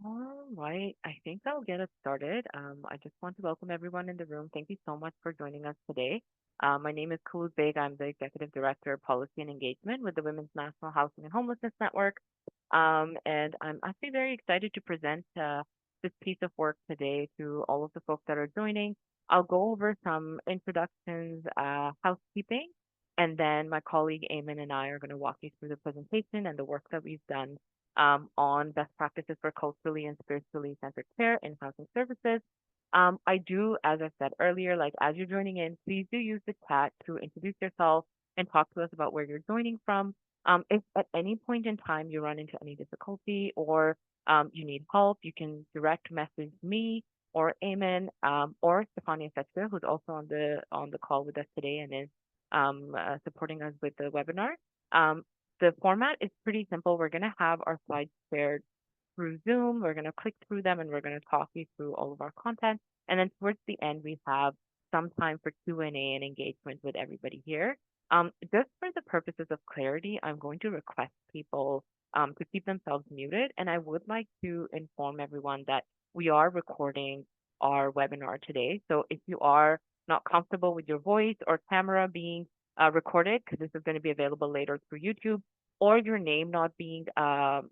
All right, I think I'll get us started. I just want to welcome everyone in the room. Thank you so much for joining us today. My name is Kuluz Beg. I'm the Executive Director of Policy and Engagement with the Women's National Housing and Homelessness Network. And I'm actually very excited to present this piece of work today to all of the folks that are joining. I'll go over some introductions, housekeeping, and then my colleague Eamon and I are going to walk you through the presentation and the work that we've done on best practices for culturally and spiritually centered care in housing services. I do, as I said earlier, like as you're joining in, please do use the chat to introduce yourself and talk to us about where you're joining from. If at any point in time you run into any difficulty or you need help, you can direct message me or Eamon or Stefania Fetcher, who's also on the call with us today and is supporting us with the webinar. The format is pretty simple. We're going to have our slides shared through Zoom. We're going to click through them and we're going to talk you through all of our content. And then towards the end, we have some time for Q&A and engagement with everybody here. Just for the purposes of clarity, I'm going to request people to keep themselves muted. And I would like to inform everyone that we are recording our webinar today. So if you are not comfortable with your voice or camera being recorded, because this is going to be available later through YouTube, or your name not being like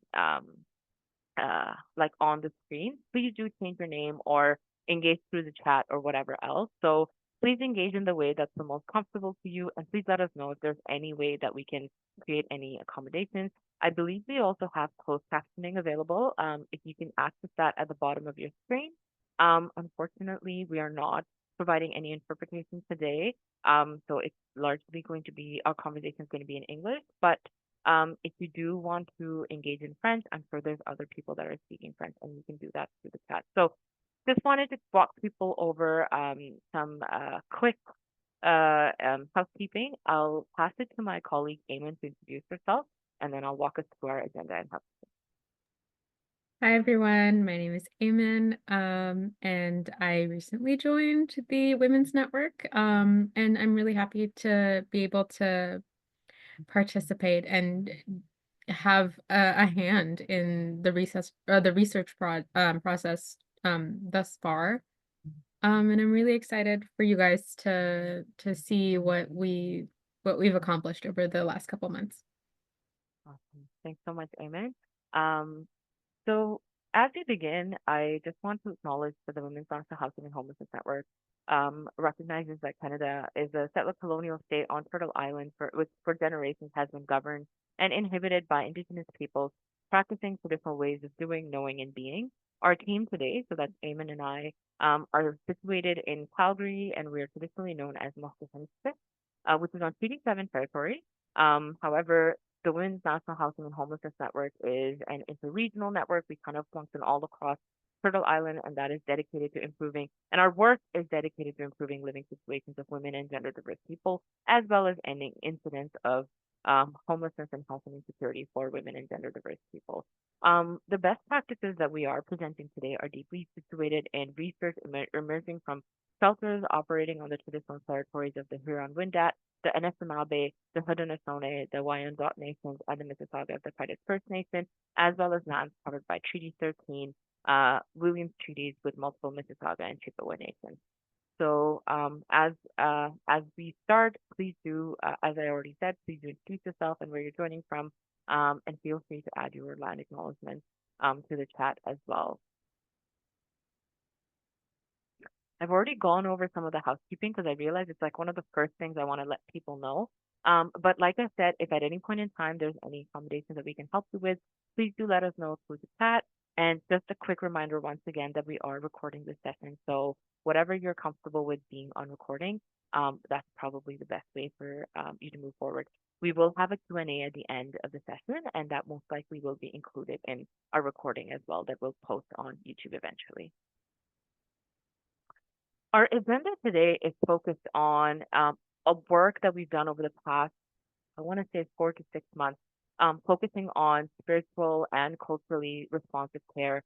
on the screen, please do change your name or engage through the chat or whatever else. So please engage in the way that's the most comfortable to you, and please let us know if there's any way that we can create any accommodations. I believe we also have closed captioning available. If you can access that at the bottom of your screen. Unfortunately, we are not providing any interpretation today. So it's largely going to be our conversation is going to be in English, but if you do want to engage in French, I'm sure there's other people that are speaking French, and you can do that through the chat. So just wanted to walk people over some quick housekeeping. I'll pass it to my colleague Eamon to introduce herself, and then I'll walk us through our agenda and how. Hi everyone, my name is Eamon, and I recently joined the Women's Network, and I'm really happy to be able to participate and have a hand in the research process thus far. And I'm really excited for you guys to see what we've accomplished over the last couple months. Awesome. Thanks so much, Eamon. Um, So, as we begin, I just want to acknowledge that the Women's National Housing and Homelessness Network recognizes that Canada is a settler colonial state on Turtle Island which for generations has been governed and inhabited by Indigenous peoples practicing traditional ways of doing, knowing, and being. Our team today, so that's Eamon and I, are situated in Calgary, and we are traditionally known as Mohawk, which is on Treaty 7 territory. However, the Women's National Housing and Homelessness Network is an interregional network. We kind of function all across Turtle Island, and that is dedicated to improving, and our work is dedicated to improving living situations of women and gender diverse people, as well as ending incidents of homelessness and housing insecurity for women and gender diverse people. The best practices that we are presenting today are deeply situated in research emerging from shelters operating on the traditional territories of the Huron-Wendat, the Anishinaabe, the Haudenosaunee, the Wyandot Nations, and the Mississauga of the Credit First Nation, as well as lands covered by Treaty 13, Williams treaties with multiple Mississauga and Chippewa nations. So as we start, please do, as I already said, please do introduce yourself and where you're joining from, and feel free to add your land acknowledgement to the chat as well. I've already gone over some of the housekeeping because I realize it's like one of the first things I want to let people know. But like I said, if at any point in time there's any accommodations that we can help you with, please do let us know through the chat. And just a quick reminder once again that we are recording this session. So whatever you're comfortable with being on recording, that's probably the best way for you to move forward. We will have a Q&A at the end of the session, and that most likely will be included in our recording as well that we'll post on YouTube eventually. Our agenda today is focused on a work that we've done over the past, I want to say 4 to 6 months, focusing on spiritual and culturally responsive care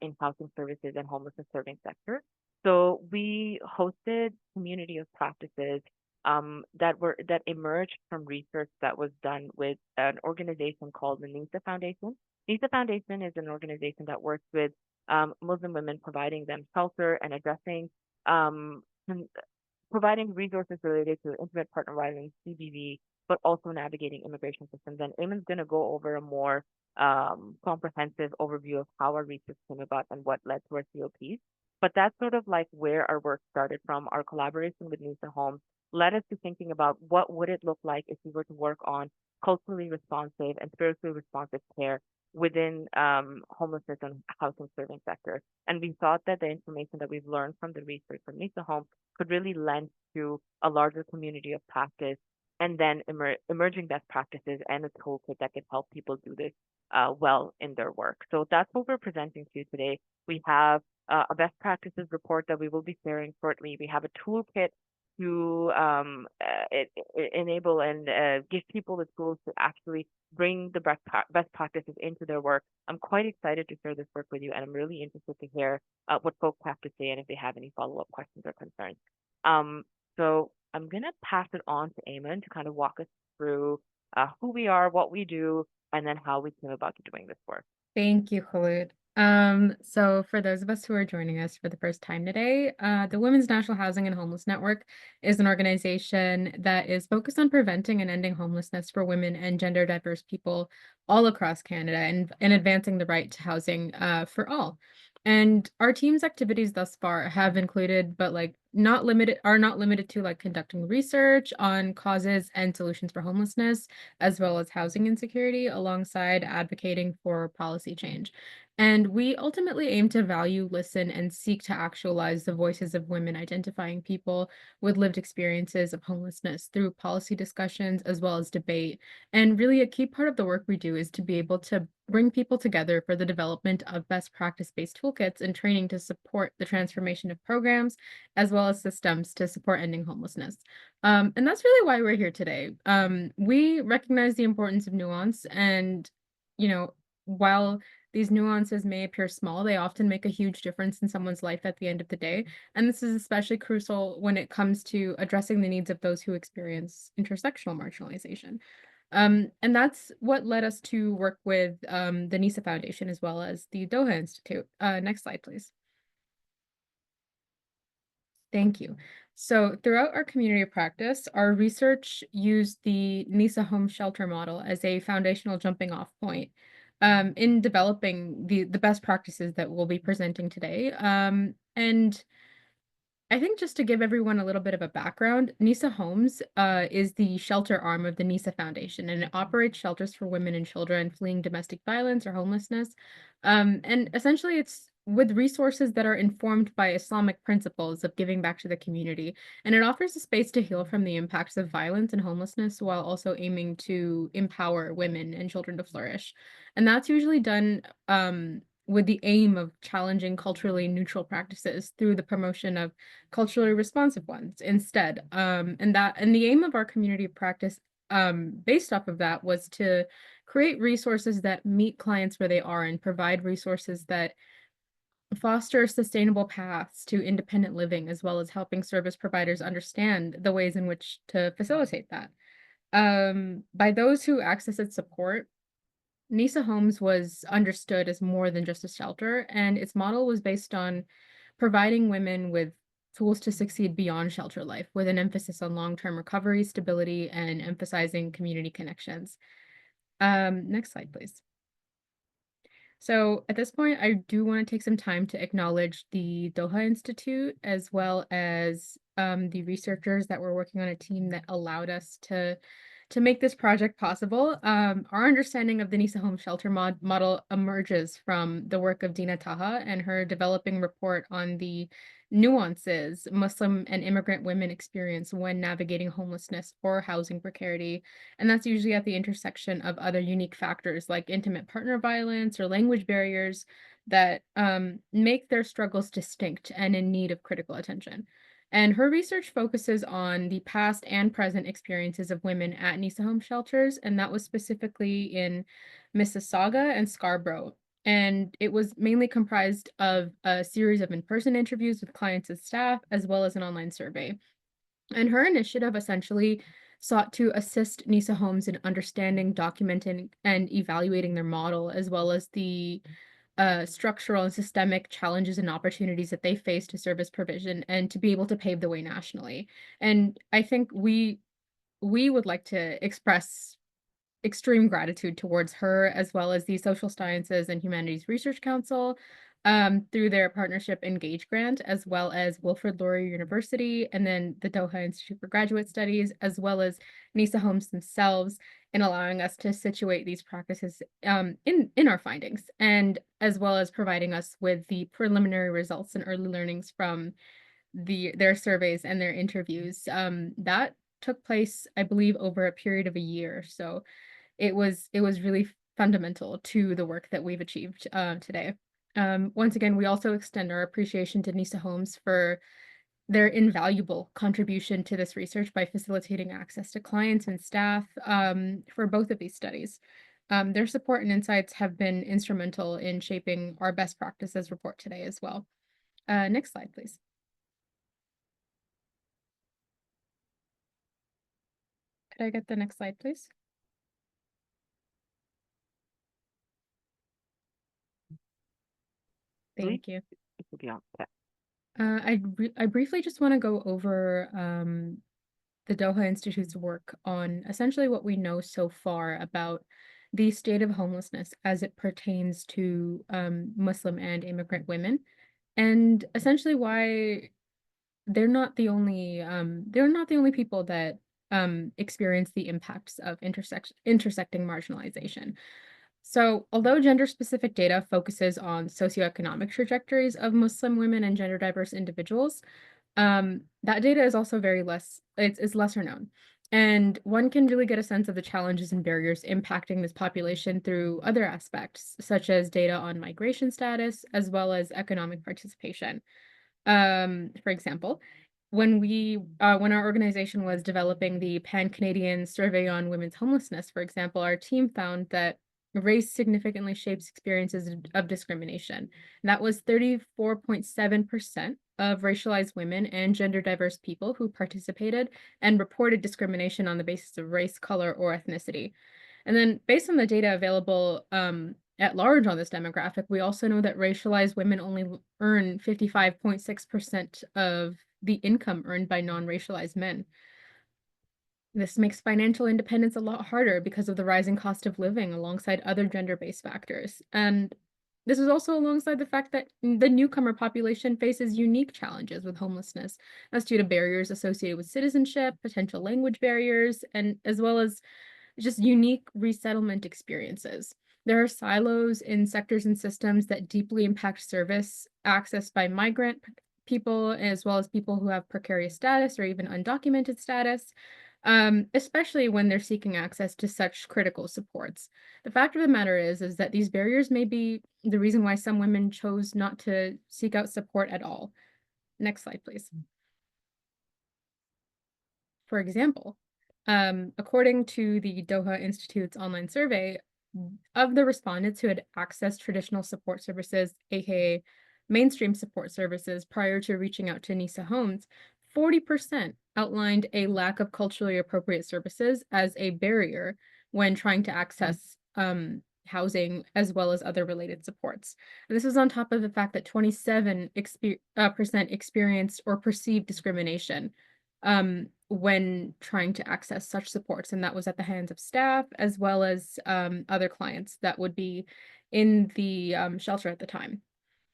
in housing services and homelessness serving sector. So we hosted community of practices that emerged from research that was done with an organization called the Nisa Foundation. Nisa Foundation is an organization that works with Muslim women, providing them shelter and addressing um, providing resources related to intimate partner violence, CBV, but also navigating immigration systems. And Eamon's going to go over a more comprehensive overview of how our research came about and what led to our COPs. But that's sort of like where our work started from. Our collaboration with Nisa Homes led us to thinking about what would it look like if we were to work on culturally responsive and spiritually responsive care within homelessness and housing serving sector. And we thought that the information that we've learned from the research from Nisa Homes could really lend to a larger community of practice and then emerging best practices and a toolkit that can help people do this well in their work. So that's what we're presenting to you today. We have a best practices report that we will be sharing shortly. We have a toolkit to enable and give people the tools to actually bring the best practices into their work. I'm quite excited to share this work with you, and I'm really interested to hear what folks have to say and if they have any follow-up questions or concerns. Um, so I'm going to pass it on to Eamon to kind of walk us through who we are, what we do, and then how we came about doing this work. Thank you, Khalid. So for those of us who are joining us for the first time today, the Women's National Housing and Homeless Network is an organization that is focused on preventing and ending homelessness for women and gender diverse people all across Canada and advancing the right to housing for all. And our team's activities thus far have included, but like not limited to like conducting research on causes and solutions for homelessness, as well as housing insecurity, alongside advocating for policy change. And we ultimately aim to value, listen, and seek to actualize the voices of women identifying people with lived experiences of homelessness through policy discussions as well as debate. And really, a key part of the work we do is to be able to bring people together for the development of best practice based toolkits and training to support the transformation of programs as well as systems to support ending homelessness. And that's really why we're here today. We recognize the importance of nuance, and, you know, while these nuances may appear small, they often make a huge difference in someone's life at the end of the day. And this is especially crucial when it comes to addressing the needs of those who experience intersectional marginalization. And that's what led us to work with the NISA Foundation as well as the Doha Institute. Next slide, please. Thank you. So, throughout our community of practice, our research used the Nisa Home Shelter model as a foundational jumping off point in developing the best practices that we'll be presenting today. And I think just to give everyone a little bit of a background, Nisa Homes is the shelter arm of the Nisa Foundation, and it operates shelters for women and children fleeing domestic violence or homelessness. And essentially, it's with resources that are informed by Islamic principles of giving back to the community. And it offers a space to heal from the impacts of violence and homelessness while also aiming to empower women and children to flourish. And that's usually done with the aim of challenging culturally neutral practices through the promotion of culturally responsive ones instead. And the aim of our community of practice based off of that was to create resources that meet clients where they are and provide resources that foster sustainable paths to independent living, as well as helping service providers understand the ways in which to facilitate that. By those who access its support, Nisa Homes was understood as more than just a shelter, and its model was based on providing women with tools to succeed beyond shelter life, with an emphasis on long-term recovery, stability, and emphasizing community connections. Next slide, please. So at this point, I do want to take some time to acknowledge the Doha Institute as well as the researchers that were working on a team that allowed us to make this project possible. Our understanding of the Nisa Home Shelter model emerges from the work of Dina Taha and her developing report on the nuances Muslim and immigrant women experience when navigating homelessness or housing precarity. And that's usually at the intersection of other unique factors like intimate partner violence or language barriers that make their struggles distinct and in need of critical attention. And her research focuses on the past and present experiences of women at Nisa Home shelters, and that was specifically in Mississauga and Scarborough. And it was mainly comprised of a series of in-person interviews with clients and staff, as well as an online survey. And her initiative essentially sought to assist Nisa Homes in understanding, documenting, and evaluating their model, as well as the structural and systemic challenges and opportunities that they face to service provision and to be able to pave the way nationally. And I think we would like to express extreme gratitude towards her, as well as the Social Sciences and Humanities Research Council, through their partnership Engage grant, as well as Wilfrid Laurier University, and then the Doha Institute for Graduate Studies, as well as Nisa Homes themselves, in allowing us to situate these practices in our findings, and as well as providing us with the preliminary results and early learnings from their surveys and their interviews. That took place, I believe, over a period of a year. So it was really fundamental to the work that we've achieved today. Once again, we also extend our appreciation to Nisa Homes for their invaluable contribution to this research by facilitating access to clients and staff for both of these studies. Their support and insights have been instrumental in shaping our best practices report today as well. Next slide, please. Could I get the next slide, please? Please, Thank you. it will be on. Yeah. I briefly just want to go over the Doha Institute's work on essentially what we know so far about the state of homelessness as it pertains to Muslim and immigrant women, and essentially why they're not the only people that experience the impacts of intersecting marginalization. So, although gender-specific data focuses on socioeconomic trajectories of Muslim women and gender diverse individuals, that data is also it's lesser known. And one can really get a sense of the challenges and barriers impacting this population through other aspects, such as data on migration status, as well as economic participation. For example, when our organization was developing the Pan-Canadian Survey on Women's Homelessness, for example, our team found that race significantly shapes experiences of discrimination. And that was 34.7% of racialized women and gender diverse people who participated and reported discrimination on the basis of race, color, or ethnicity. And then based on the data available at large on this demographic, we also know that racialized women only earn 55.6% of the income earned by non-racialized men. This makes financial independence a lot harder because of the rising cost of living alongside other gender-based factors. And this is also alongside the fact that the newcomer population faces unique challenges with homelessness. That's due to barriers associated with citizenship, potential language barriers, and as well as just unique resettlement experiences. There are silos in sectors and systems that deeply impact service access by migrant people, as well as people who have precarious status or even undocumented status, especially when they're seeking access to such critical supports. The fact of the matter is that these barriers may be the reason why some women chose not to seek out support at all. Next slide, please. For example, according to the Doha Institute's online survey, of the respondents who had accessed traditional support services, aka mainstream support services, prior to reaching out to Nisa Homes, 40% outlined a lack of culturally appropriate services as a barrier when trying to access housing as well as other related supports. And this is on top of the fact that 27% experienced or perceived discrimination when trying to access such supports, and that was at the hands of staff as well as other clients that would be in the shelter at the time.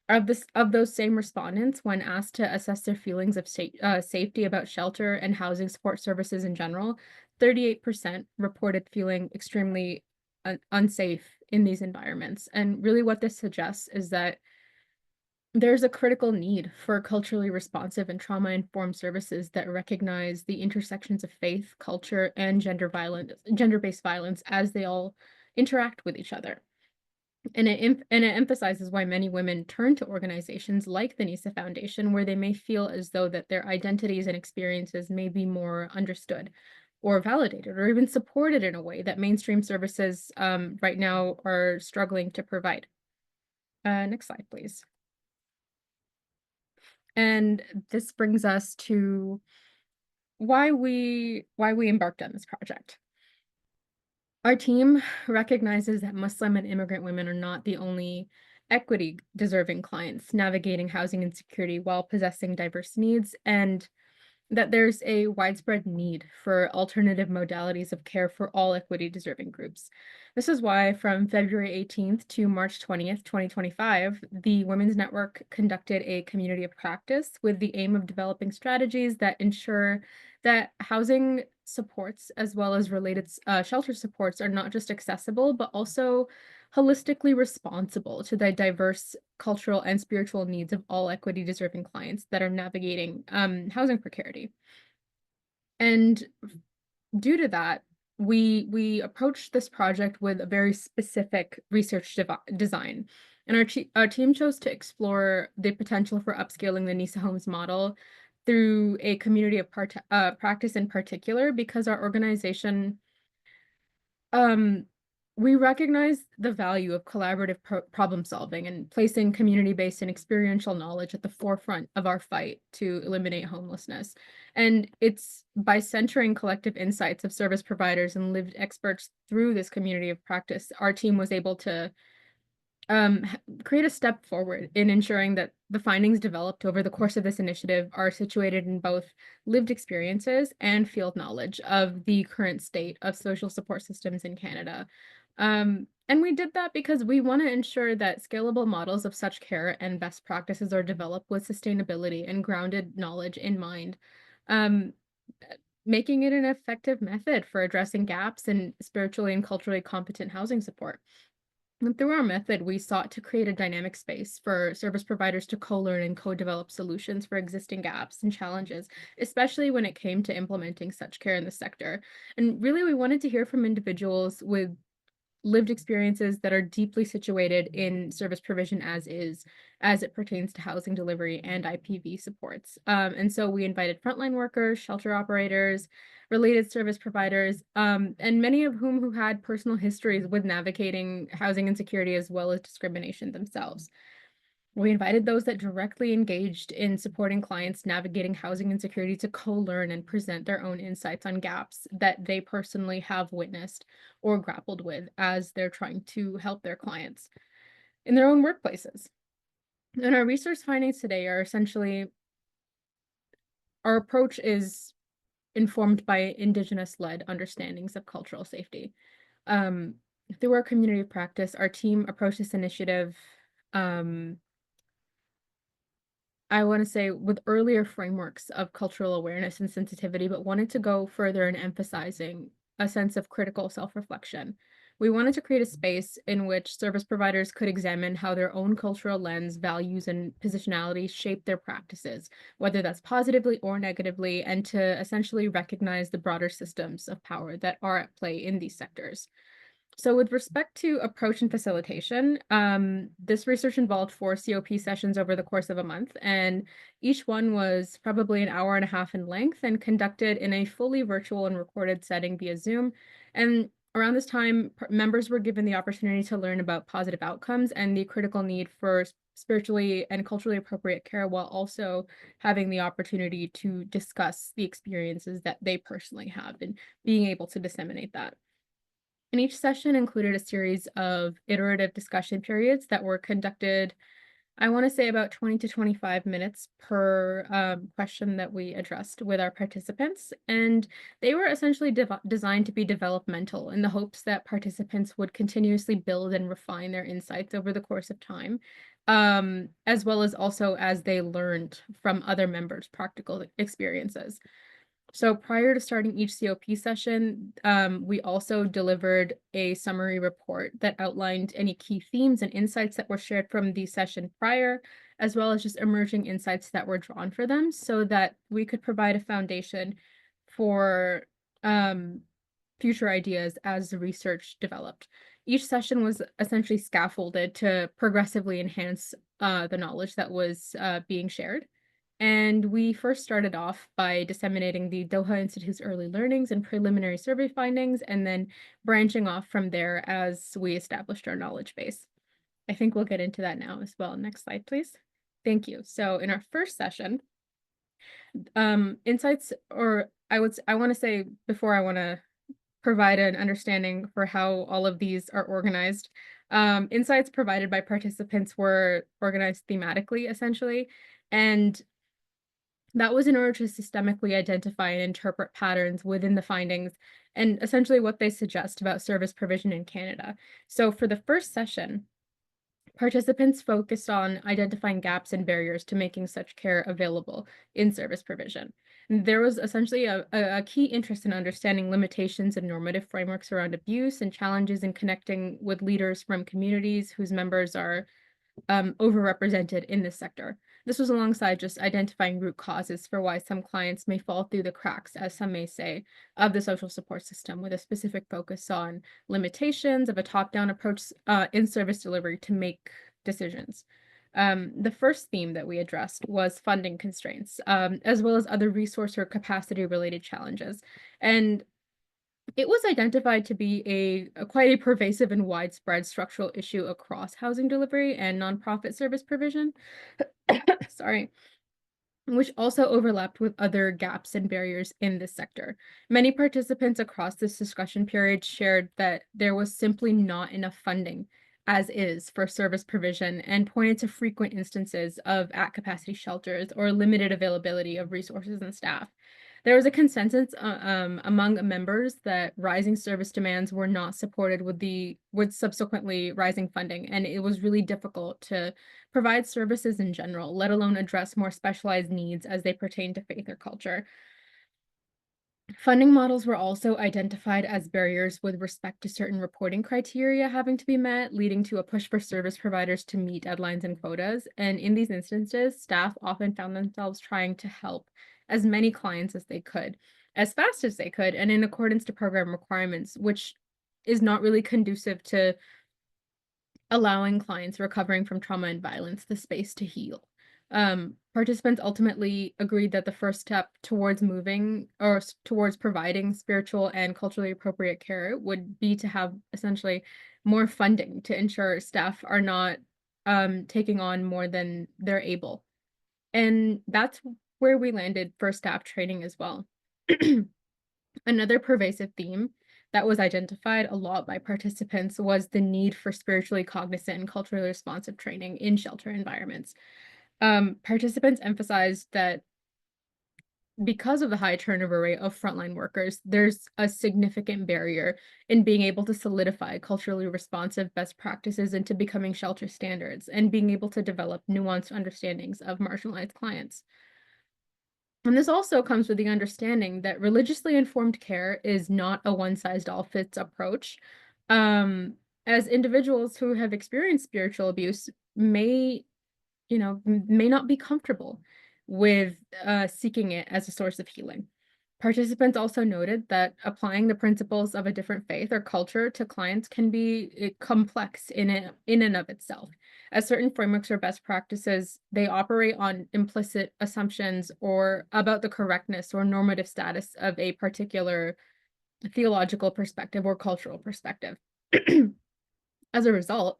Of those same respondents, when asked to assess their feelings of safety about shelter and housing support services in general, 38% reported feeling extremely unsafe in these environments. And really, what this suggests is that there's a critical need for culturally responsive and trauma-informed services that recognize the intersections of faith, culture, and gender-based violence as they all interact with each other. And it emphasizes why many women turn to organizations like the NISA Foundation, where they may feel as though that their identities and experiences may be more understood or validated or even supported in a way that mainstream services right now are struggling to provide. Next slide, please. And this brings us to why we embarked on this project. Our team recognizes that Muslim and immigrant women are not the only equity deserving clients navigating housing insecurity while possessing diverse needs, and that there's a widespread need for alternative modalities of care for all equity deserving groups. This is why, from February 18th to March 20th, 2025, the Women's Network conducted a community of practice with the aim of developing strategies that ensure that housing supports, as well as related shelter supports, are not just accessible, but also holistically responsible to the diverse cultural and spiritual needs of all equity deserving clients that are navigating housing precarity. And due to that, we approached this project with a very specific research design. And our team chose to explore the potential for upscaling the Nisa Homes model through a community of practice in particular, because our organization um, we recognize the value of collaborative problem solving and placing community-based and experiential knowledge at the forefront of our fight to eliminate homelessness. And it's by centering collective insights of service providers and lived experts through this community of practice, our team was able to create a step forward in ensuring that the findings developed over the course of this initiative are situated in both lived experiences and field knowledge of the current state of social support systems in Canada. And we did that because we want to ensure that scalable models of such care and best practices are developed with sustainability and grounded knowledge in mind, um, making it an effective method for addressing gaps in spiritually and culturally competent housing support. And through our method, we sought to create a dynamic space for service providers to co-learn and co-develop solutions for existing gaps and challenges, especially when it came to implementing such care in the sector. And really, we wanted to hear from individuals with lived experiences that are deeply situated in service provision as is, as it pertains to housing delivery and IPV supports. And so we invited frontline workers, shelter operators, related service providers, and many of whom who had personal histories with navigating housing insecurity as well as discrimination themselves. We invited those that directly engaged in supporting clients navigating housing insecurity to co-learn and present their own insights on gaps that they personally have witnessed or grappled with as they're trying to help their clients in their own workplaces. And our research findings today are essentially our approach is informed by Indigenous-led understandings of cultural safety. Um, Through our community of practice, our team approached this initiative um, I want to say with earlier frameworks of cultural awareness and sensitivity, but wanted to go further in emphasizing a sense of critical self-reflection. We wanted to create a space in which service providers could examine how their own cultural lens, values, and positionality shape their practices, whether that's positively or negatively, and to essentially recognize the broader systems of power that are at play in these sectors. So with respect to approach and facilitation, this research involved 4 COP sessions over the course of a month, and each one was probably an hour and a half in length and conducted in a fully virtual and recorded setting via Zoom. And around this time, members were given the opportunity to learn about positive outcomes and the critical need for spiritually and culturally appropriate care, while also having the opportunity to discuss the experiences that they personally have and being able to disseminate that. And each session included a series of iterative discussion periods that were conducted, I want to say about 20 to 25 minutes per question that we addressed with our participants. And they were essentially designed to be developmental in the hopes that participants would continuously build and refine their insights over the course of time, as well as also as they learned from other members' practical experiences. So prior to starting each COP session, we also delivered a summary report that outlined any key themes and insights that were shared from the session prior, as well as just emerging insights that were drawn for them so that we could provide a foundation for um, future ideas as the research developed. Each session was essentially scaffolded to progressively enhance the knowledge that was being shared. And we first started off by disseminating the Doha Institute's early learnings and preliminary survey findings, and then branching off from there as we established our knowledge base. I think we'll get into that now as well. Next slide, please. Thank you. So in our first session, insights or I want to say before I want to provide an understanding for how all of these are organized. Insights provided by participants were organized thematically, essentially, and that was in order to systemically identify and interpret patterns within the findings and essentially what they suggest about service provision in Canada. So, for the first session, participants focused on identifying gaps and barriers to making such care available in service provision. There was essentially a key interest in understanding limitations and normative frameworks around abuse and challenges in connecting with leaders from communities whose members are overrepresented in this sector. This was alongside just identifying root causes for why some clients may fall through the cracks, as some may say, of the social support system, with a specific focus on limitations of a top down approach in service delivery to make decisions. The first theme that we addressed was funding constraints, as well as other resource or capacity related challenges. And it was identified to be a quite a pervasive and widespread structural issue across housing delivery and nonprofit service provision. Sorry, which also overlapped with other gaps and barriers in this sector. Many participants across this discussion period shared that there was simply not enough funding as is for service provision and pointed to frequent instances of at capacity shelters or limited availability of resources and staff. There was a consensus among members that rising service demands were not supported with subsequently rising funding, and it was really difficult to provide services in general, let alone address more specialized needs as they pertain to faith or culture. Funding models were also identified as barriers with respect to certain reporting criteria having to be met, leading to a push for service providers to meet deadlines and quotas. And in these instances, staff often found themselves trying to help as many clients as they could, as fast as they could, and in accordance to program requirements, which is not really conducive to allowing clients recovering from trauma and violence the space to heal. Participants ultimately agreed that the first step towards moving or towards providing spiritual and culturally appropriate care would be to have essentially more funding to ensure staff are not taking on more than they're able. And that's where we landed for staff training as well. Another pervasive theme that was identified a lot by participants was the need for spiritually cognizant and culturally responsive training in shelter environments. Participants emphasized that because of the high turnover rate of frontline workers, there's a significant barrier in being able to solidify culturally responsive best practices into becoming shelter standards and being able to develop nuanced understandings of marginalized clients. And this also comes with the understanding that religiously informed care is not a one-size-all-fits approach. Um, as individuals who have experienced spiritual abuse may, may not be comfortable with seeking it as a source of healing. Participants also noted that applying the principles of a different faith or culture to clients can be complex in and of itself. As certain frameworks or best practices, they operate on implicit assumptions or about the correctness or normative status of a particular theological perspective or cultural perspective. As a result,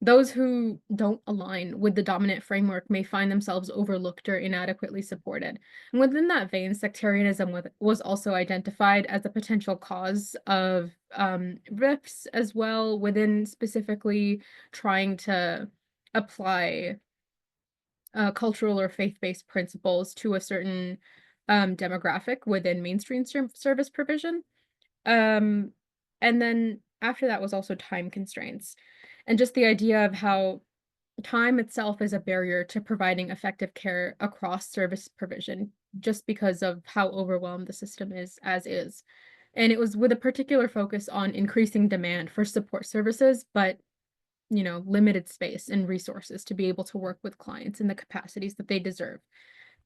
those who don't align with the dominant framework may find themselves overlooked or inadequately supported. And within that vein, sectarianism was also identified as a potential cause of rifts as well, within specifically trying to apply cultural or faith-based principles to a certain demographic within mainstream service provision. Um, and then after that was also time constraints, and just the idea of how time itself is a barrier to providing effective care across service provision, just because of how overwhelmed the system is as is. And it was with a particular focus on increasing demand for support services, but limited space and resources to be able to work with clients in the capacities that they deserve.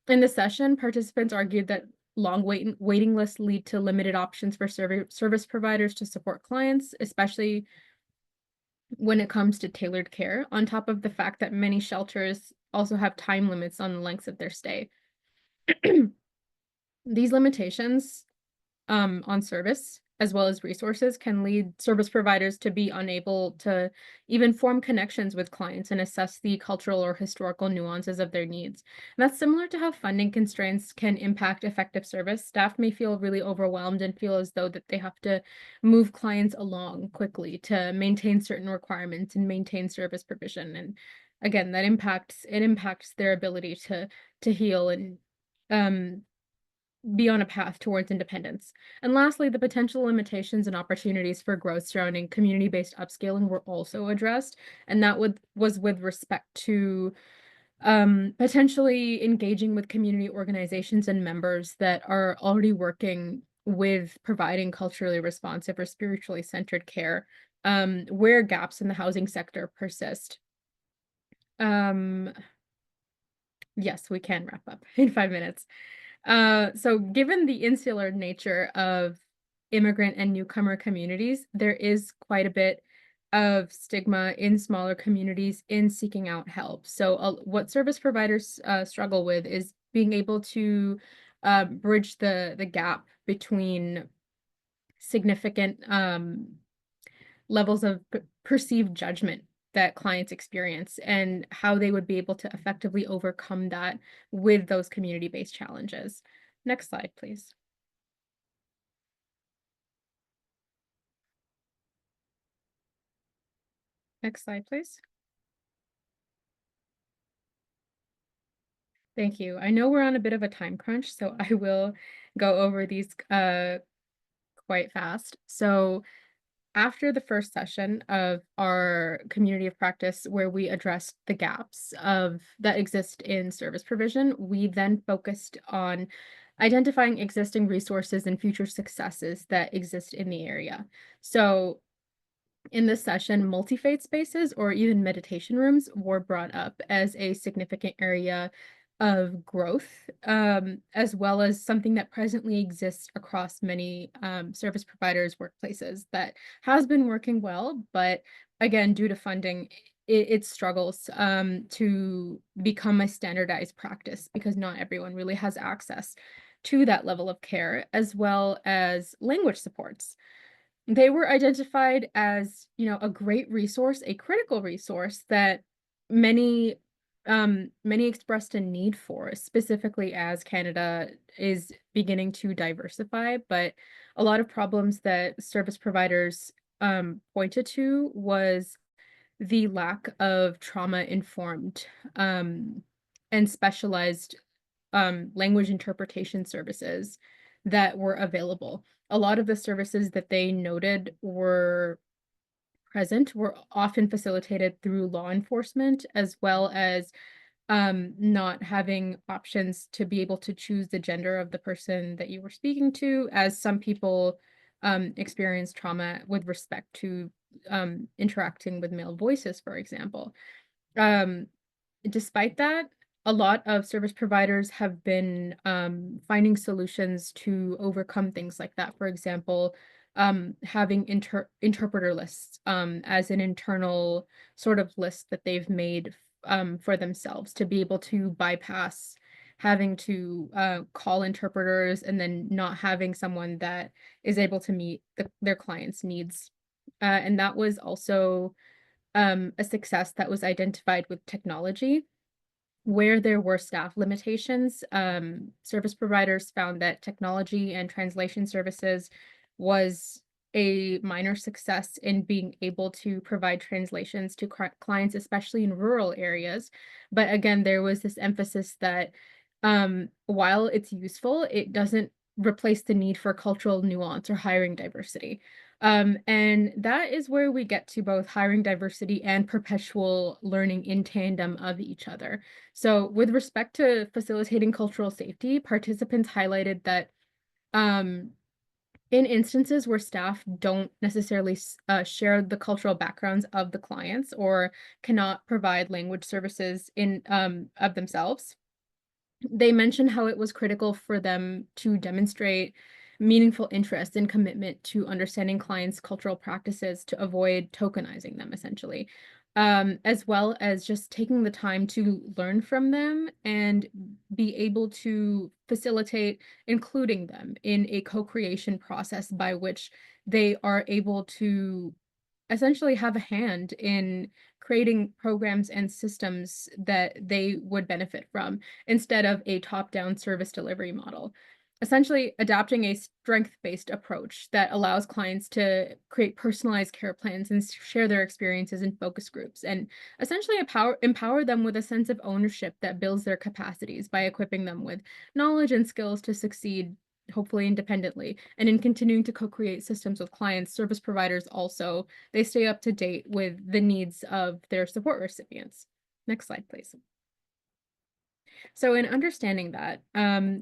In the session, participants argued that long waiting lists lead to limited options for service providers to support clients, especially when it comes to tailored care, on top of the fact that many shelters also have time limits on the lengths of their stay. These limitations on service as well as resources can lead service providers to be unable to even form connections with clients and assess the cultural or historical nuances of their needs. And that's similar to how funding constraints can impact effective service. Staff may feel really overwhelmed and feel as though that they have to move clients along quickly to maintain certain requirements and maintain service provision. And again, that impacts their ability to heal and um be on a path towards independence. And lastly, the potential limitations and opportunities for growth surrounding community-based upscaling were also addressed, and that was with respect to potentially engaging with community organizations and members that are already working with providing culturally responsive or spiritually centered care, where gaps in the housing sector persist. Um, yes, we can wrap up in 5 minutes. So given the insular nature of immigrant and newcomer communities, there is quite a bit of stigma in smaller communities in seeking out help. So what service providers struggle with is being able to bridge the gap between significant levels of perceived judgment that clients experience and how they would be able to effectively overcome that with those community-based challenges. Next slide, please. Next slide, please. Thank you. I know we're on a bit of a time crunch, so I will go over these quite fast. So after the first session of our community of practice, where we addressed the gaps of that exist in service provision, we then focused on identifying existing resources and future successes that exist in the area. So in this session, multi-faith spaces or even meditation rooms were brought up as a significant area of growth, as well as something that presently exists across many service providers' workplaces that has been working well, but again, due to funding, it struggles to become a standardized practice because not everyone really has access to that level of care, as well as language supports. They were identified as, a great resource, a critical resource that many many expressed a need for, specifically as Canada is beginning to diversify, but a lot of problems that service providers pointed to was the lack of trauma-informed and specialized language interpretation services that were available. A lot of the services that they noted were present were often facilitated through law enforcement, as well as not having options to be able to choose the gender of the person that you were speaking to, as some people experience trauma with respect to interacting with male voices, for example. Um, Despite that, a lot of service providers have been finding solutions to overcome things like that. For example, having interpreter lists as an internal sort of list that they've made for themselves to be able to bypass having to call interpreters and then not having someone that is able to meet their clients' needs. And that was also a success that was identified with technology. Where there were staff limitations, service providers found that technology and translation services was a minor success in being able to provide translations to clients, especially in rural areas. But again, there was this emphasis that while it's useful, it doesn't replace the need for cultural nuance or hiring diversity. And that is where we get to both hiring diversity and perpetual learning in tandem of each other. So, with respect to facilitating cultural safety, participants highlighted that um, in instances where staff don't necessarily share the cultural backgrounds of the clients or cannot provide language services in of themselves, they mentioned how it was critical for them to demonstrate meaningful interest and commitment to understanding clients' cultural practices to avoid tokenizing them, essentially. as well as just taking the time to learn from them and be able to facilitate including them in a co-creation process by which they are able to essentially have a hand in creating programs and systems that they would benefit from instead of a top-down service delivery model. Essentially, adapting a strength-based approach that allows clients to create personalized care plans and share their experiences in focus groups, and essentially empower them with a sense of ownership that builds their capacities by equipping them with knowledge and skills to succeed, hopefully independently. And in continuing to co-create systems with clients, service providers also, they stay up to date with the needs of their support recipients. Next slide, please. So in understanding that,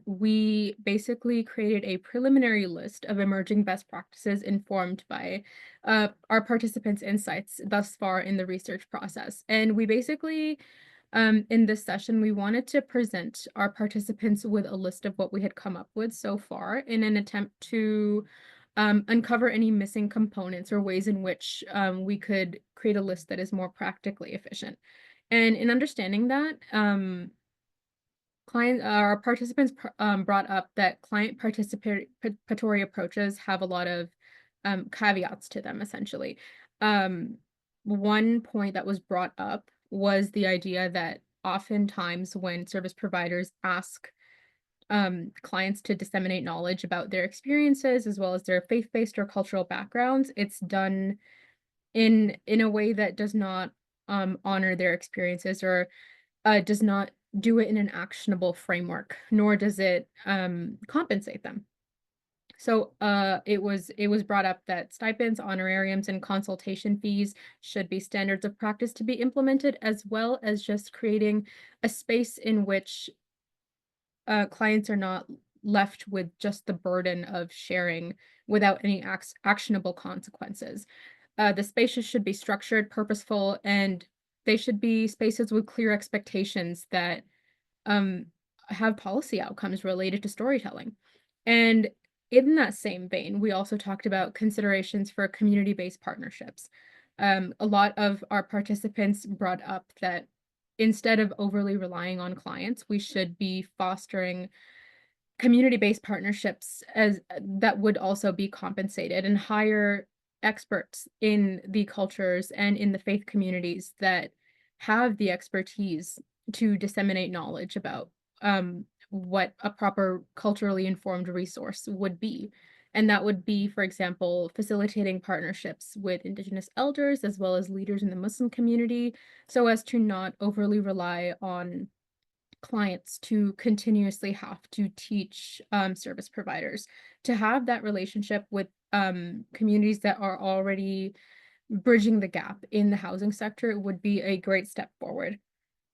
we basically created a preliminary list of emerging best practices informed by our participants' insights thus far in the research process. And we basically, in this session, we wanted to present our participants with a list of what we had come up with so far in an attempt to uncover any missing components or ways in which we could create a list that is more practically efficient. And in understanding that, our participants brought up that client participatory approaches have a lot of caveats to them, essentially. Um, One point that was brought up was the idea that oftentimes when service providers ask clients to disseminate knowledge about their experiences as well as their faith-based or cultural backgrounds, it's done in a way that does not honor their experiences or does not do it in an actionable framework, nor does it compensate them. So it was brought up that stipends, honorariums, and consultation fees should be standards of practice to be implemented, as well as just creating a space in which clients are not left with just the burden of sharing without any actionable consequences. The spaces should be structured, purposeful, and they should be spaces with clear expectations that um, have policy outcomes related to storytelling. And in that same vein, we also talked about considerations for community-based partnerships. A lot of our participants brought up that instead of overly relying on clients, we should be fostering community-based partnerships as that would also be compensated and hire experts in the cultures and in the faith communities that have the expertise to disseminate knowledge about what a proper culturally informed resource would be. And that would be, for example, facilitating partnerships with Indigenous elders as well as leaders in the Muslim community so as to not overly rely on clients to continuously have to teach service providers to have that relationship with communities that are already bridging the gap in the housing sector would be a great step forward.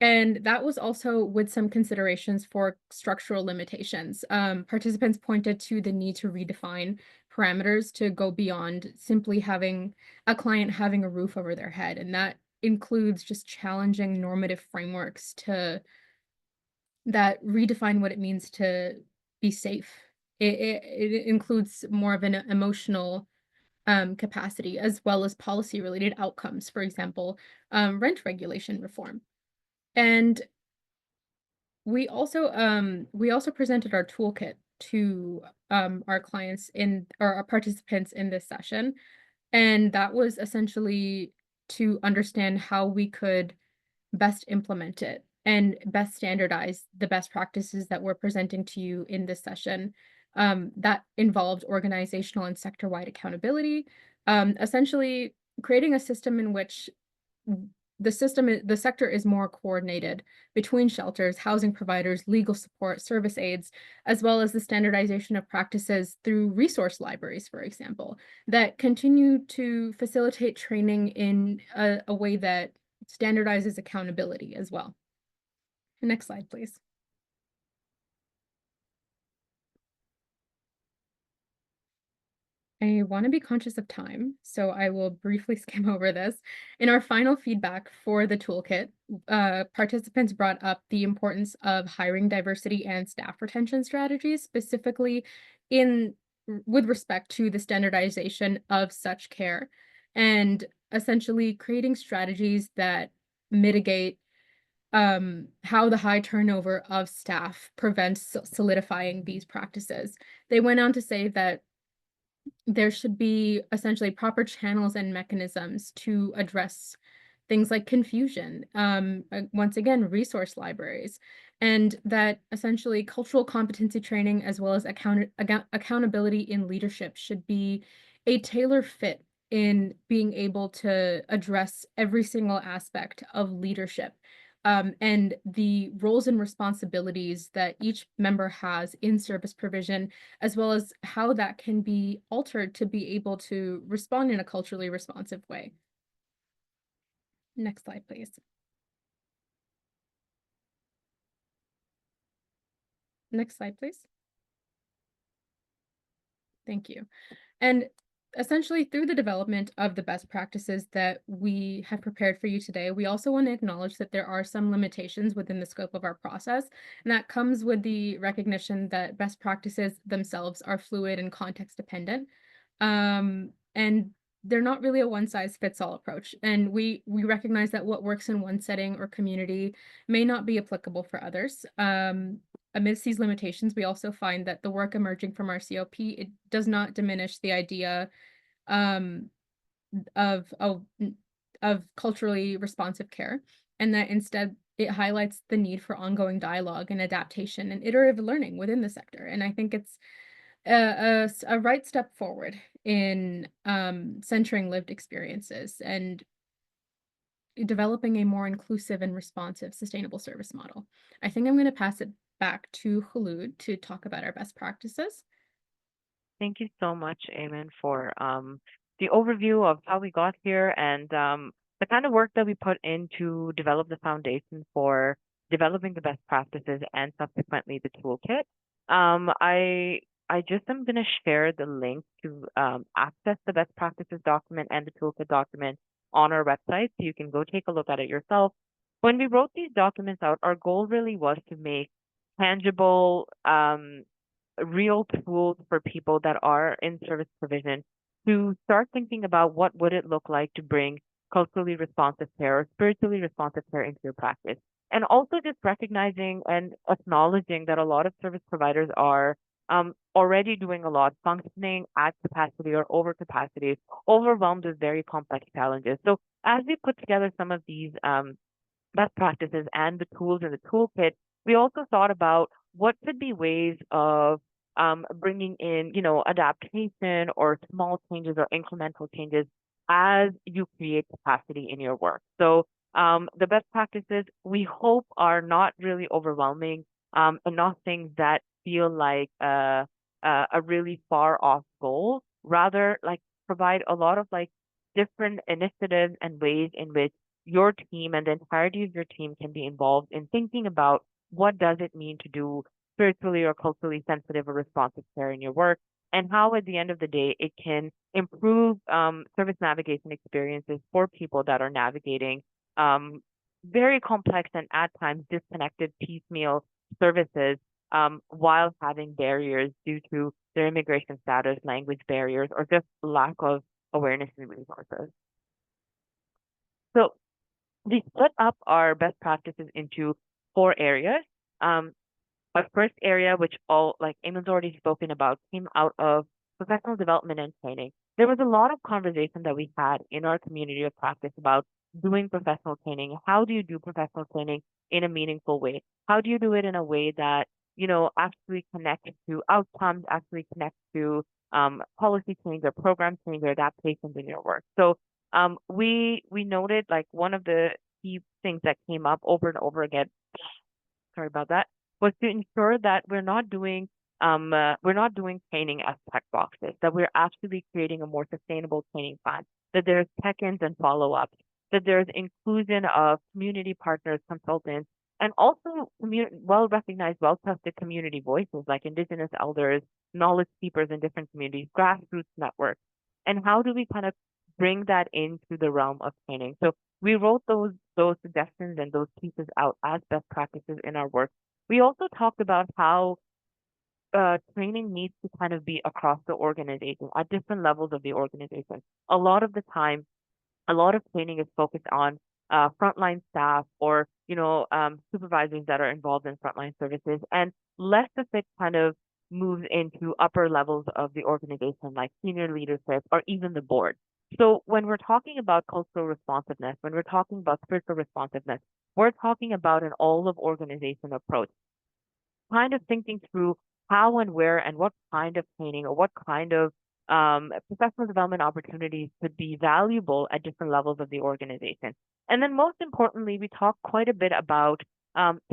And that was also with some considerations for structural limitations. Participants pointed to the need to redefine parameters to go beyond simply having a client having a roof over their head. And that includes just challenging normative frameworks to that redefine what it means to be safe. It includes more of an emotional capacity as well as policy related outcomes, for example, rent regulation reform. And we also presented our toolkit to our clients in or our participants in this session. And that was essentially to understand how we could best implement it and best standardize the best practices that we're presenting to you in this session. That involved organizational and sector-wide accountability, essentially creating a system in which the sector is more coordinated between shelters, housing providers, legal support, service aides, as well as the standardization of practices through resource libraries, for example, that continue to facilitate training in a way that standardizes accountability as well. Next slide, please. I want to be conscious of time, so I will briefly skim over this. In our final feedback for the toolkit, participants brought up the importance of hiring diversity and staff retention strategies, specifically in with respect to the standardization of such care. And essentially creating strategies that mitigate how the high turnover of staff prevents solidifying these practices. They went on to say that there should be essentially proper channels and mechanisms to address things like confusion, once again, resource libraries, and that essentially cultural competency training as well as accountability in leadership should be a tailor fit in being able to address every single aspect of leadership, and the roles and responsibilities that each member has in service provision, as well as how that can be altered to be able to respond in a culturally responsive way. Next slide, please. Next slide, please. Thank you. And essentially, through the development of the best practices that we have prepared for you today, we also want to acknowledge that there are some limitations within the scope of our process. And that comes with the recognition that best practices themselves are fluid and context dependent. And they're not really a one size fits all approach. And we recognize that what works in one setting or community may not be applicable for others. Amidst these limitations, we also find that the work emerging from our COP, it does not diminish the idea um, of, of of culturally responsive care, and that instead it highlights the need for ongoing dialogue and adaptation and iterative learning within the sector. And I think it's a right step forward in centering lived experiences and developing a more inclusive and responsive sustainable service model. I think I'm going to pass it back to Khulud to talk about our best practices. Thank you so much, Eamon, for the overview of how we got here and the kind of work that we put in to develop the foundation for developing the best practices and subsequently the toolkit. I just am going to share the link to access the best practices document and the toolkit document on our website, so you can go take a look at it yourself. When we wrote these documents out, our goal really was to make tangible real tools for people that are in service provision to start thinking about what would it look like to bring culturally responsive care or spiritually responsive care into your practice. And also just recognizing and acknowledging that a lot of service providers are already doing a lot, functioning at capacity or over capacity, overwhelmed with very complex challenges. So as we put together some of these best practices and the tools in the toolkit, we also thought about what could be ways of bringing in, adaptation or small changes or incremental changes as you create capacity in your work. So the best practices we hope are not really overwhelming and not things that feel like a really far off goal. Rather, like provide a lot of like different initiatives and ways in which your team and the entirety of your team can be involved in thinking about what does it mean to do spiritually or culturally sensitive or responsive care in your work, and how at the end of the day it can improve service navigation experiences for people that are navigating um, very complex and at times disconnected piecemeal services while having barriers due to their immigration status, language barriers, or just lack of awareness and resources. So we split up our best practices into four areas. Um, our first area, which all like Eamon's already spoken about, came out of professional development and training. There was a lot of conversation that we had in our community of practice about doing professional training. How do you do professional training in a meaningful way? How do you do it in a way that, actually connects to outcomes, actually connects to policy change or program change or adaptations in your work? So we noted like one of the key things that came up over and over again, sorry about that, was to ensure that we're not doing training as check boxes, that we're actually creating a more sustainable training plan, that there's check-ins and follow-ups, that there's inclusion of community partners, consultants, and also well recognized, well trusted community voices like Indigenous elders, knowledge keepers in different communities, grassroots networks. And how do we kind of bring that into the realm of training? So we wrote those suggestions and those pieces out as best practices in our work. We also talked about how training needs to kind of be across the organization at different levels of the organization. A lot of the time, a lot of training is focused on frontline staff or supervisors that are involved in frontline services, and less of it kind of moves into upper levels of the organization, like senior leadership or even the board. So when we're talking about cultural responsiveness, when we're talking about spiritual responsiveness, we're talking about an all of organization approach, kind of thinking through how and where and what kind of training or what kind of professional development opportunities could be valuable at different levels of the organization. And then most importantly, we talk quite a bit about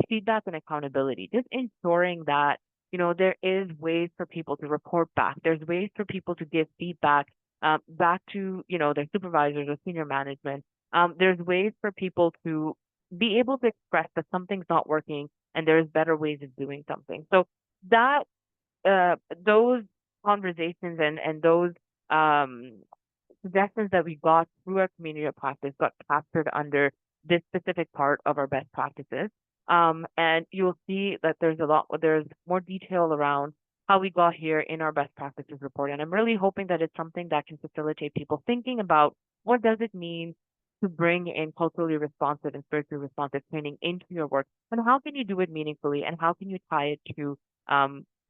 feedback and accountability, just ensuring that, there is ways for people to report back. There's ways for people to give feedback back to, their supervisors or senior management. There's ways for people to be able to express that something's not working and there's better ways of doing something. So that those conversations and those um, suggestions that we got through our community of practice got captured under this specific part of our best practices. And you'll see that there's more detail around how we got here in our best practices report. And I'm really hoping that it's something that can facilitate people thinking about what does it mean to bring in culturally responsive and spiritually responsive training into your work, and how can you do it meaningfully, and how can you tie it to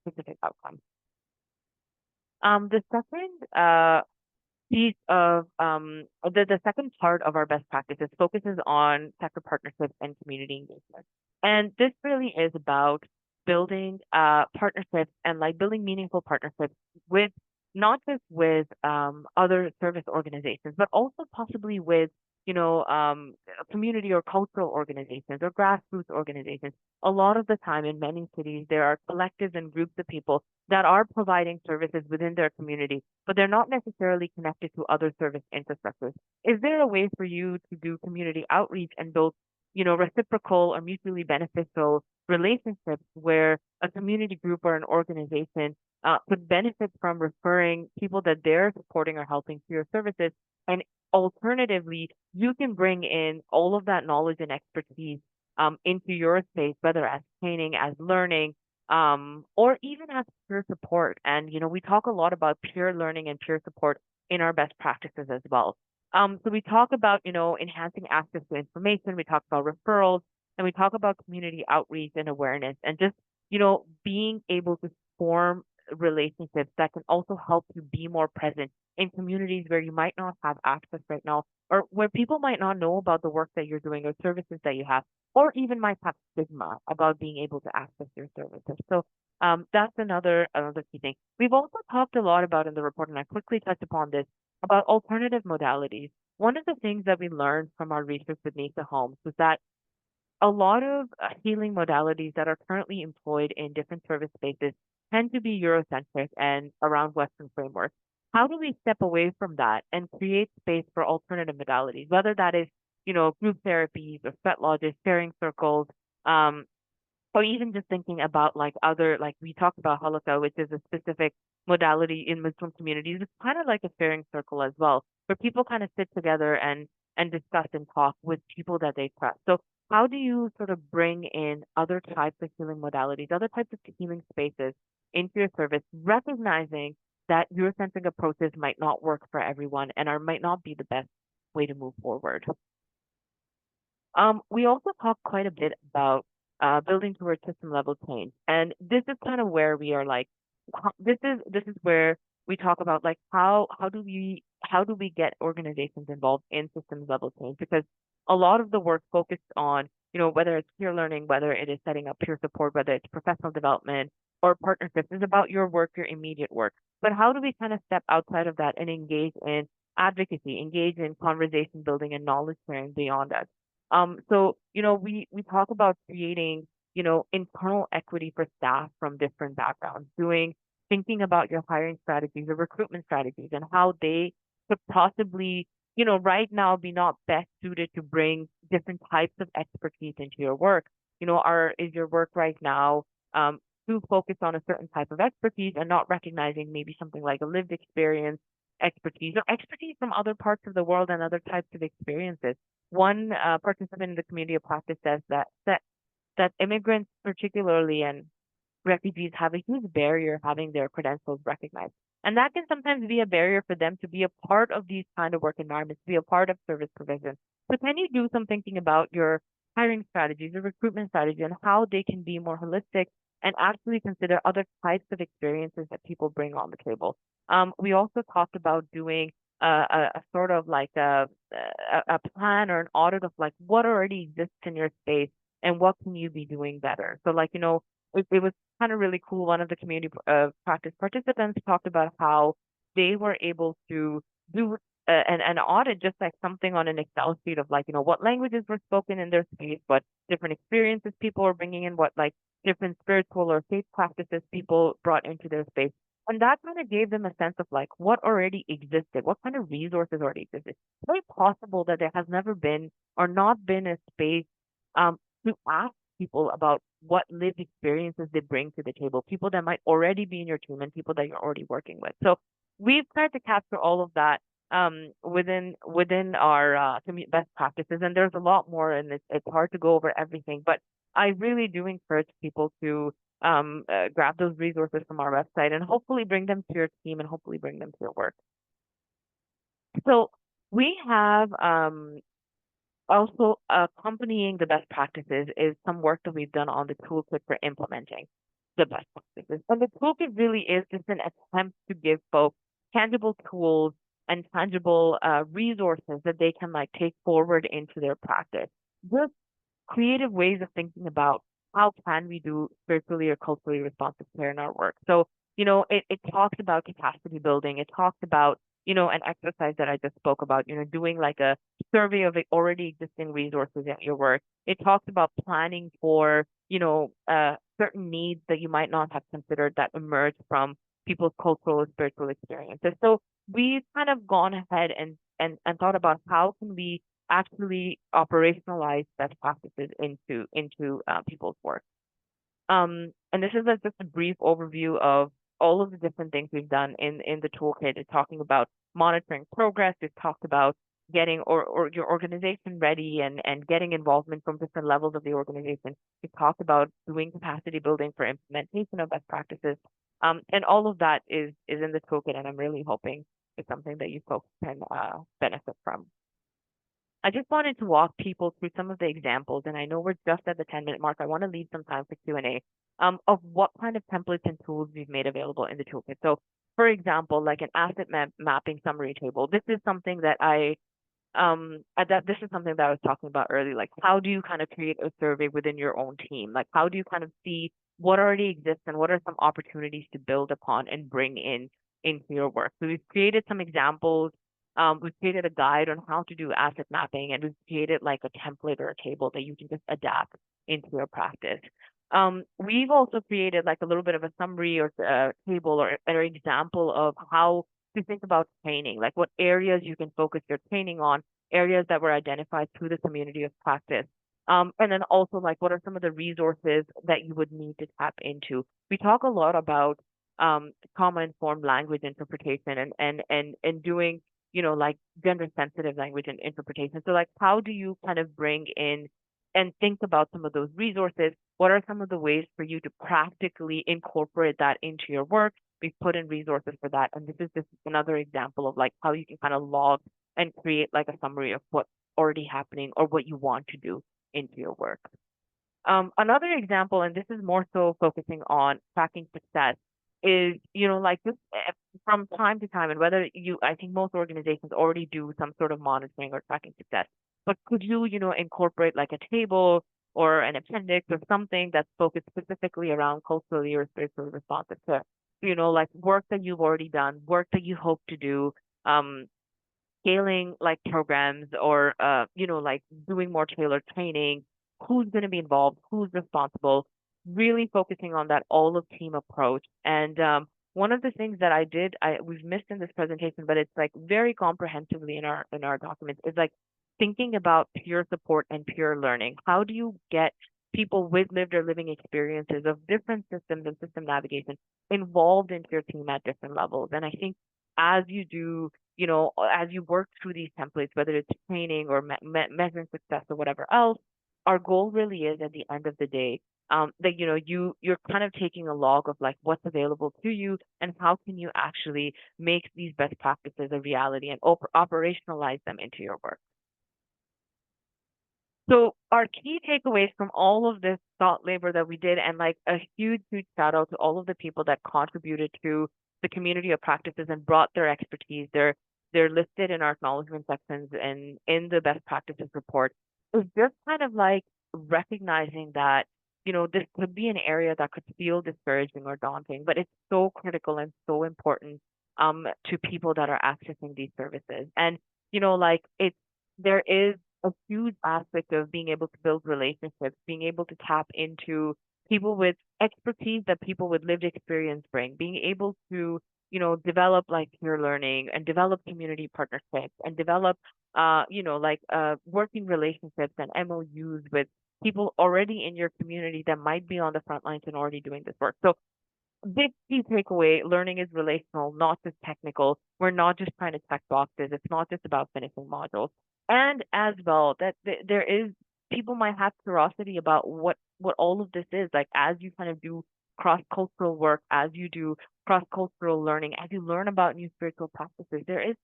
specific outcomes. The second piece of the second part of our best practices focuses on sector partnerships and community engagement. And this really is about building partnerships and like building meaningful partnerships with not just with other service organizations, but also possibly with community or cultural organizations or grassroots organizations. A lot of the time in many cities, there are collectives and groups of people that are providing services within their community, but they're not necessarily connected to other service infrastructures. Is there a way for you to do community outreach and build, reciprocal or mutually beneficial relationships where a community group or an organization could benefit from referring people that they're supporting or helping to your services? And alternatively, you can bring in all of that knowledge and expertise into your space, whether as training, as learning, or even as peer support. And, we talk a lot about peer learning and peer support in our best practices as well. So we talk about, enhancing access to information, we talk about referrals, and we talk about community outreach and awareness, and just, being able to form relationships that can also help you be more present in communities where you might not have access right now, or where people might not know about the work that you're doing or services that you have, or even might have stigma about being able to access your services. So that's another key thing. We've also talked a lot about in the report, and I quickly touched upon this, about alternative modalities. One of the things that we learned from our research with Nisa Homes was that a lot of healing modalities that are currently employed in different service spaces tend to be Eurocentric and around Western frameworks. How do we step away from that and create space for alternative modalities, whether that is, group therapies or sweat lodges, sharing circles, um, or even just thinking about like other, like we talked about halakha, which is a specific modality in Muslim communities. It's kind of like a sharing circle as well, where people kind of sit together and discuss and talk with people that they trust. So how do you sort of bring in other types of healing modalities, other types of healing spaces into your service, recognizing that Eurocentric approaches might not work for everyone and are might not be the best way to move forward? We also talk quite a bit about building towards system level change, and this is kind of where we are like, this is where we talk about like how do we get organizations involved in systems level change, because a lot of the work focused on whether it's peer learning, whether it is setting up peer support, whether it's professional development or partnerships, is about your work, your immediate work. But how do we kind of step outside of that and engage in advocacy, engage in conversation building and knowledge sharing beyond that? So, we talk about creating, internal equity for staff from different backgrounds, thinking about your hiring strategies or recruitment strategies and how they could possibly, right now be not best suited to bring different types of expertise into your work. Is your work right now too focused on a certain type of expertise and not recognizing maybe something like a lived experience expertise or expertise from other parts of the world and other types of experiences? One participant in the community of practice says that immigrants, particularly, and refugees have a huge barrier having their credentials recognized. And that can sometimes be a barrier for them to be a part of these kind of work environments, to be a part of service provision. So can you do some thinking about your hiring strategies, your recruitment strategy, and how they can be more holistic and actually consider other types of experiences that people bring on the table? We also talked about doing a sort of like a plan or an audit of like what already exists in your space and what can you be doing better. So like, it was kind of really cool. One of the community practice participants talked about how they were able to do an audit, just like something on an Excel sheet of like, what languages were spoken in their space, what different experiences people were bringing in, what like different spiritual or faith practices people brought into their space. And that kind of gave them a sense of like what already existed, what kind of resources already existed. It's very possible that there has never been or not been a space to ask people about what lived experiences they bring to the table, people that might already be in your team and people that you're already working with. So we've tried to capture all of that within our best practices, and there's a lot more, and it's hard to go over everything. But I really do encourage people to grab those resources from our website and hopefully bring them to your team and hopefully bring them to your work. So we have also accompanying the best practices is some work that we've done on the toolkit for implementing the best practices. And the toolkit really is just an attempt to give folks tangible tools and tangible resources that they can like take forward into their practice. Just creative ways of thinking about how can we do spiritually or culturally responsive care in our work. So, it talks about capacity building. It talks about, an exercise that I just spoke about, doing like a survey of already existing resources at your work. It talks about planning for, certain needs that you might not have considered that emerge from people's cultural or spiritual experiences. So we've kind of gone ahead and thought about how can we actually operationalize best practices into people's work. And this is just a brief overview of all of the different things we've done in the toolkit. It's talking about monitoring progress. It's talked about getting or your organization ready and getting involvement from different levels of the organization. We've talked about doing capacity building for implementation of best practices. And all of that is in the toolkit, and I'm really hoping it's something that you folks can benefit from. I just wanted to walk people through some of the examples, and I know we're just at the 10-minute mark. I want to leave some time for Q&A of what kind of templates and tools we've made available in the toolkit. So, for example, like an asset mapping summary table. This is something that this is something that I was talking about earlier. Like, how do you kind of create a survey within your own team? Like, how do you kind of see what already exists and what are some opportunities to build upon and bring into your work? So we've created some examples. We've created a guide on how to do asset mapping, and we've created like a template or a table that you can just adapt into your practice. We've also created like a little bit of a summary or table or example of how to think about training, like what areas you can focus your training on, areas that were identified through the community of practice. And then also like what are some of the resources that you would need to tap into. We talk a lot about trauma informed language interpretation and doing, like gender sensitive language and interpretation. So like how do you kind of bring in and think about some of those resources? What are some of the ways for you to practically incorporate that into your work? We've put in resources for that. And this is just another example of like how you can kind of log and create like a summary of what's already happening or what you want to do into your work. Another example, and this is more so focusing on tracking success, is, like just from time to time, and whether I think most organizations already do some sort of monitoring or tracking success, but could you, incorporate like a table or an appendix or something that's focused specifically around culturally or spiritually responsive to, like work that you've already done, work that you hope to do, um, scaling like programs or like doing more tailored training, who's going to be involved, who's responsible, really focusing on that all of team approach. And one of the things that we've missed in this presentation, but it's like very comprehensively in our documents, is like thinking about peer support and peer learning. How do you get people with lived or living experiences of different systems and system navigation involved into your team at different levels? And I think as you do, as you work through these templates, whether it's training or measuring success or whatever else, our goal really is at the end of the day that you're kind of taking a log of like what's available to you and how can you actually make these best practices a reality and operationalize them into your work. So our key takeaways from all of this thought labor that we did, and like a huge, huge shout out to all of the people that contributed to the community of practices and brought their expertise. They're listed in our acknowledgement sections and in the best practices report. Is just kind of like recognizing that, this could be an area that could feel discouraging or daunting, but it's so critical and so important to people that are accessing these services. And, like there is a huge aspect of being able to build relationships, being able to tap into people with expertise that people with lived experience bring, being able to, develop like peer learning and develop community partnerships and develop, working relationships and MOUs with people already in your community that might be on the front lines and already doing this work. So big key takeaway, learning is relational, not just technical. We're not just trying to check boxes. It's not just about finishing modules. And as well, that there is people might have curiosity about what all of this is. Like as you kind of do cross-cultural work, as you do cross-cultural learning, as you learn about new spiritual practices, there is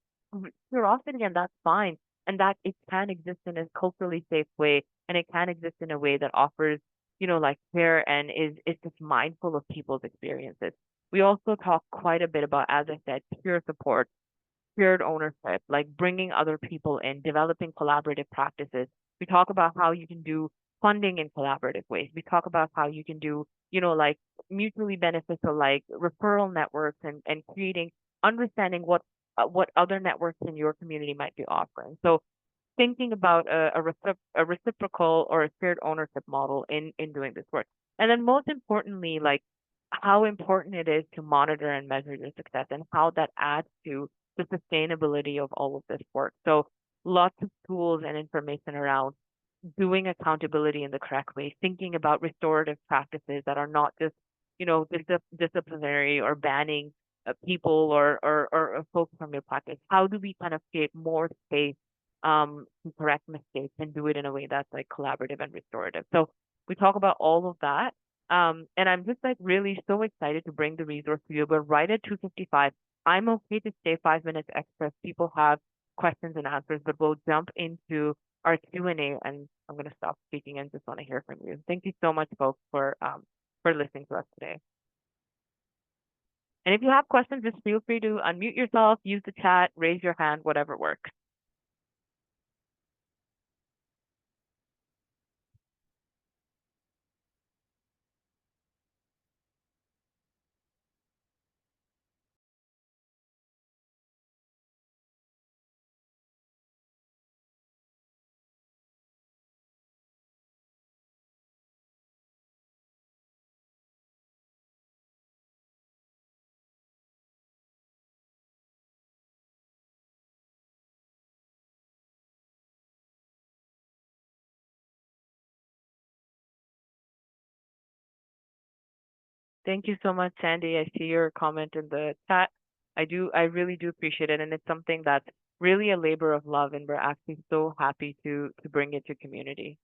curiosity, and that's fine. And that it can exist in a culturally safe way, and it can exist in a way that offers like care and is just mindful of people's experiences. We also talk quite a bit about, as I said, peer support, peer ownership, like bringing other people in, developing collaborative practices. We talk about how you can do funding in collaborative ways. We talk about how you can do, like mutually beneficial, like referral networks and creating, understanding what other networks in your community might be offering. So thinking about a reciprocal or a shared ownership model in doing this work. And then most importantly, like how important it is to monitor and measure your success and how that adds to the sustainability of all of this work. So lots of tools and information around doing accountability in the correct way, thinking about restorative practices that are not just, disciplinary or banning people or folks from your practice. How do we kind of create more space to correct mistakes and do it in a way that's like collaborative and restorative? So we talk about all of that. And I'm just like really so excited to bring the resource to you. But right at 2:55, I'm okay to stay 5 minutes extra if people have questions and answers, but we'll jump into our Q&A, and I'm going to stop speaking and just want to hear from you. Thank you so much, folks, for listening to us today. And if you have questions, just feel free to unmute yourself, use the chat, raise your hand, whatever works. Thank you so much, Sandy. I see your comment in the chat. I really do appreciate it, and it's something that's really a labor of love, and we're actually so happy to bring it to community.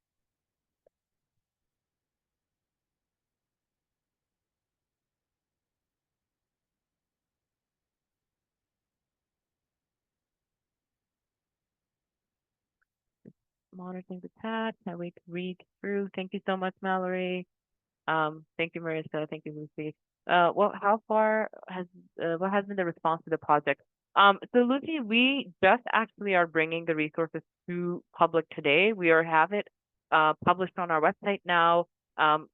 Monitoring the chat. Can't wait to read through. Thank you so much, Mallory. Thank you, Marissa. Thank you, Lucy. What has been the response to the project? So Lucy, we just actually are bringing the resources to public today. We have it published on our website now.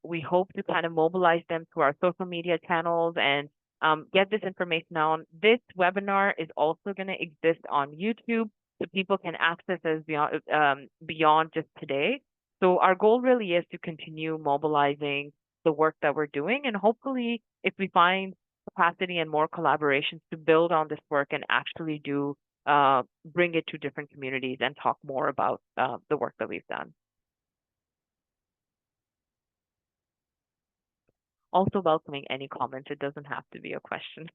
We hope to kind of mobilize them to our social media channels and get this information out. This webinar is also going to exist on YouTube, so people can access us beyond just today. So our goal really is to continue mobilizing the work that we're doing. And hopefully, if we find capacity and more collaborations to build on this work and actually do bring it to different communities and talk more about the work that we've done. Also welcoming any comments. It doesn't have to be a question.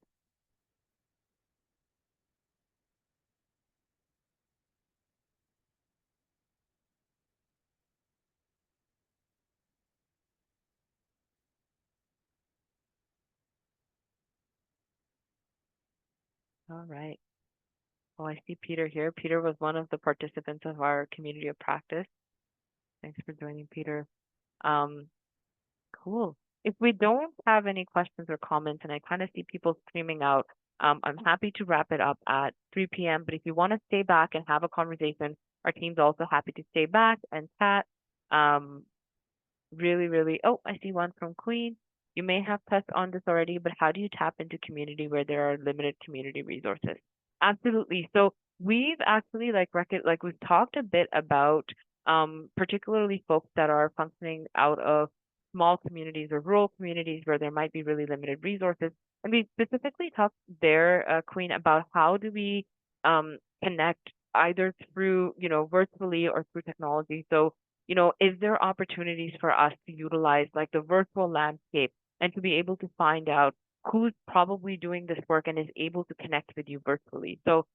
All right. Oh, I see Peter here. Peter was one of the participants of our community of practice. Thanks for joining, Peter. Um, cool. If we don't have any questions or comments, and I kind of see people screaming out, I'm happy to wrap it up at 3 p.m. But if you want to stay back and have a conversation, our team's also happy to stay back and chat. Um, really, really. Oh, I see one from Queen. You may have touched on this already, but how do you tap into community where there are limited community resources? Absolutely. So we've actually like we've talked a bit about particularly folks that are functioning out of small communities or rural communities where there might be really limited resources. And we specifically talked there, Queen, about how do we connect either through, virtually or through technology. So is there opportunities for us to utilize like the virtual landscape and to be able to find out who's probably doing this work and is able to connect with you virtually? So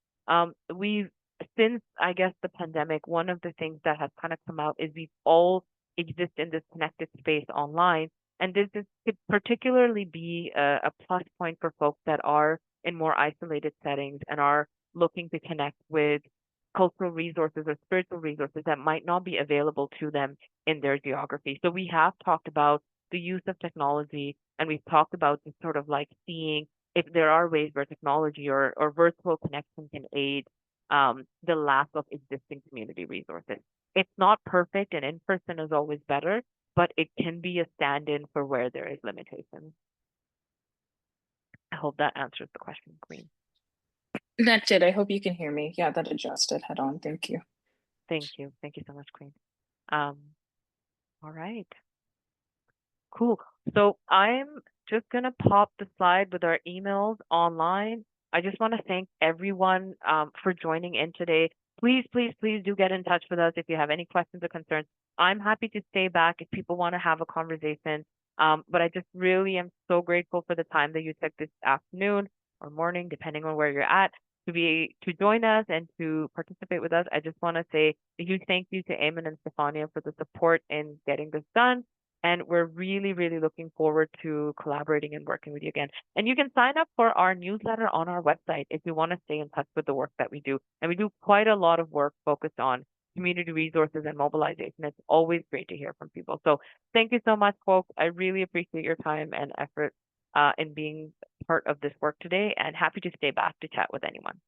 we've since I guess the pandemic, one of the things that has kind of come out is we've all exist in this connected space online. And this could particularly be a plus point for folks that are in more isolated settings and are looking to connect with cultural resources or spiritual resources that might not be available to them in their geography. So we have talked about the use of technology and we've talked about just sort of like seeing if there are ways where technology or virtual connection can aid the lack of existing community resources. It's not perfect and in person is always better, but it can be a stand in for where there is limitation. I hope that answers the question, Queen. That did. I hope you can hear me. Yeah, that adjusted head on. Thank you. Thank you. Thank you so much, Queen. Um, all right. Cool. So I'm just going to pop the slide with our emails online. I just want to thank everyone for joining in today. Please, please, please do get in touch with us if you have any questions or concerns. I'm happy to stay back if people want to have a conversation. But I just really am so grateful for the time that you took this afternoon or morning, depending on where you're at, to join us and to participate with us. I just want to say a huge thank you to Eamon and Stefania for the support in getting this done. And we're really, really looking forward to collaborating and working with you again. And you can sign up for our newsletter on our website if you want to stay in touch with the work that we do. And we do quite a lot of work focused on community resources and mobilization. It's always great to hear from people. So thank you so much, folks. I really appreciate your time and effort in being part of this work today and happy to stay back to chat with anyone.